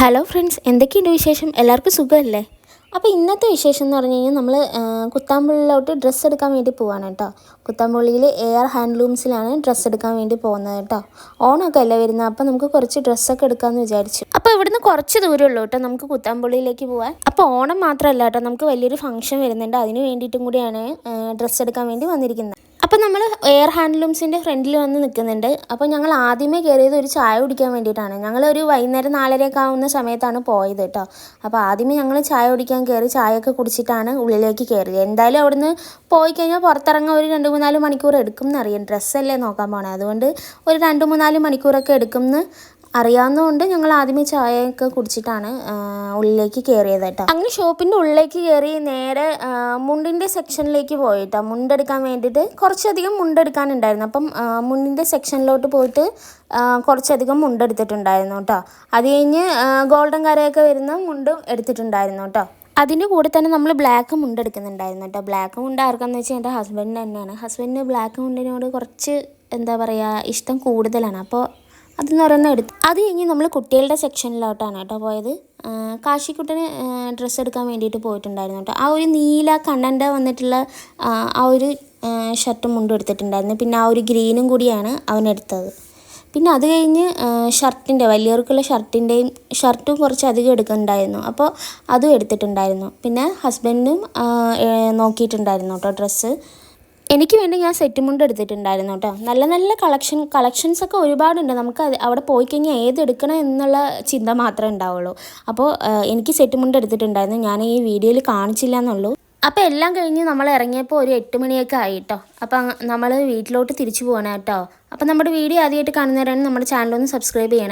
Hello friends, എന്തൊക്കെയുണ്ട് വിശേഷം? എല്ലാവർക്കും സുഖമല്ലേ? അപ്പോൾ ഇന്നത്തെ വിശേഷം എന്ന് പറഞ്ഞു കഴിഞ്ഞാൽ നമ്മൾ കുത്താമ്പുള്ളിലോട്ട് ഡ്രസ്സ് എടുക്കാൻ വേണ്ടി പോവാണ് കേട്ടോ. കുത്താമ്പുള്ളിയിൽ AR ഹാൻഡ്ലൂംസിലാണ് ഡ്രസ്സ് എടുക്കാൻ വേണ്ടി പോകുന്നത് കേട്ടോ. ഓണമൊക്കെ അല്ലേ വരുന്നത്, അപ്പോൾ നമുക്ക് കുറച്ച് ഡ്രസ്സൊക്കെ എടുക്കാമെന്ന് വിചാരിച്ചു. അപ്പോൾ ഇവിടുന്ന് കുറച്ച് ദൂരമുള്ളൂ കേട്ടോ നമുക്ക് കുത്താമ്പുള്ളിയിലേക്ക് പോകാൻ. അപ്പോൾ ഓണം മാത്രമല്ല കേട്ടോ, നമുക്ക് വലിയൊരു ഫംഗ്ഷൻ വരുന്നുണ്ട്. അതിന് വേണ്ടിയിട്ടും കൂടിയാണ് ഡ്രസ്സ് എടുക്കാൻ വേണ്ടി വന്നിരിക്കുന്നത്. അപ്പോൾ നമ്മൾ AR ഹാൻഡ്ലൂംസിൻ്റെ ഫ്രണ്ടിൽ വന്ന് നിൽക്കുന്നുണ്ട്. അപ്പോൾ ഞങ്ങൾ ആദ്യമേ കയറിയത് ഒരു ചായ കുടിക്കാൻ വേണ്ടിയിട്ടാണ്. ഞങ്ങളൊരു വൈകുന്നേരം 4:30 ആവുന്ന സമയത്താണ് പോയത് കേട്ടോ. അപ്പോൾ ആദ്യമേ ഞങ്ങൾ ചായ കുടിക്കാൻ കയറി, ചായയൊക്കെ കുടിച്ചിട്ടാണ് ഉള്ളിലേക്ക് കയറിയത്. എന്തായാലും അവിടുന്ന് പോയി കഴിഞ്ഞാൽ പുറത്തിറങ്ങാൻ ഒരു 2-3-4 മണിക്കൂർ എടുക്കും എന്നറിയാം. ഡ്രസ്സല്ലേ നോക്കാൻ പോണേ, അതുകൊണ്ട് ഒരു 2-3-4 മണിക്കൂറൊക്കെ എടുക്കും എന്ന് അറിയാവുന്നതുകൊണ്ട് ഞങ്ങൾ ആദ്യമേ ചായയൊക്കെ കുടിച്ചിട്ടാണ് ഉള്ളിലേക്ക് കയറിയത് കേട്ടോ. അങ്ങനെ ഷോപ്പിൻ്റെ ഉള്ളിലേക്ക് കയറി നേരെ മുണ്ടിൻ്റെ സെക്ഷനിലേക്ക് പോയിട്ടോ. മുണ്ടെടുക്കാൻ വേണ്ടിയിട്ട് കുറച്ചധികം മുണ്ടെടുക്കാനുണ്ടായിരുന്നു. അപ്പം മുണ്ടിൻ്റെ സെക്ഷനിലോട്ട് പോയിട്ട് കുറച്ചധികം മുണ്ടെടുത്തിട്ടുണ്ടായിരുന്നു കേട്ടോ. അത് കഴിഞ്ഞ് ഗോൾഡൻ കരയൊക്കെ വരുന്ന മുണ്ടും എടുത്തിട്ടുണ്ടായിരുന്നു കേട്ടോ. അതിൻ്റെ കൂടെ തന്നെ നമ്മൾ ബ്ലാക്ക് മുണ്ട് എടുക്കുന്നുണ്ടായിരുന്നു കേട്ടോ. ബ്ലാക്ക് മുണ്ട് ആർക്കാന്ന് വെച്ചാൽ എൻ്റെ ഹസ്ബൻഡിന് തന്നെയാണ്. ഹസ്ബൻഡിന് ബ്ലാക്ക് മുണ്ടിനോട് കുറച്ച് എന്താ പറയുക ഇഷ്ടം കൂടുതലാണ്. അപ്പോൾ അതെന്ന് പറയുന്നത് എടുത്തു. അത് കഴിഞ്ഞ് നമ്മൾ കുട്ടികളുടെ സെക്ഷനിലോട്ടാണ് കേട്ടോ പോയത്. കാശിക്കുട്ടന് ഡ്രസ്സ് എടുക്കാൻ വേണ്ടിയിട്ട് പോയിട്ടുണ്ടായിരുന്നു കേട്ടോ. ആ ഒരു നീല കണ്ണൻ്റെ വന്നിട്ടുള്ള ആ ഒരു ഷർട്ടും മുണ്ടും എടുത്തിട്ടുണ്ടായിരുന്നു. പിന്നെ ആ ഒരു ഗ്രീനും കൂടിയാണ് അവനെടുത്തത്. പിന്നെ അത് കഴിഞ്ഞ് ഷർട്ടിൻ്റെ വലിയവർക്കുള്ള ഷർട്ടും കുറച്ച് അധികം എടുക്കുന്നുണ്ടായിരുന്നു. അപ്പോൾ അതും എടുത്തിട്ടുണ്ടായിരുന്നു. പിന്നെ ഹസ്ബൻഡിനും നോക്കിയിട്ടുണ്ടായിരുന്നു കേട്ടോ ഡ്രസ്സ്. എനിക്ക് വേണ്ടി ഞാൻ സെറ്റ് മുണ്ട് എടുത്തിട്ടുണ്ടായിരുന്നു കേട്ടോ. നല്ല നല്ല കളക്ഷൻസൊക്കെ ഒരുപാടുണ്ട്. നമുക്ക് അവിടെ പോയി കഴിഞ്ഞാൽ ഏതെടുക്കണം എന്നുള്ള ചിന്ത മാത്രമേ ഉണ്ടാവുള്ളൂ. അപ്പോൾ എനിക്ക് സെറ്റ് മുണ്ട് എടുത്തിട്ടുണ്ടായിരുന്നു. ഞാൻ ഈ വീഡിയോയിൽ കാണിച്ചില്ല എന്നുള്ളൂ. അപ്പോൾ എല്ലാം കഴിഞ്ഞ് നമ്മൾ ഇറങ്ങിയപ്പോൾ ഒരു 8 മണിയൊക്കെ ആയി കേട്ടോ. അപ്പോൾ നമ്മൾ വീട്ടിലോട്ട് തിരിച്ചു പോകണം കേട്ടോ. അപ്പോൾ നമ്മുടെ വീഡിയോ ആദ്യമായിട്ട് കാണുന്നവരാണ് നമ്മുടെ ചാനലൊന്ന് സബ്സ്ക്രൈബ് ചെയ്യണം.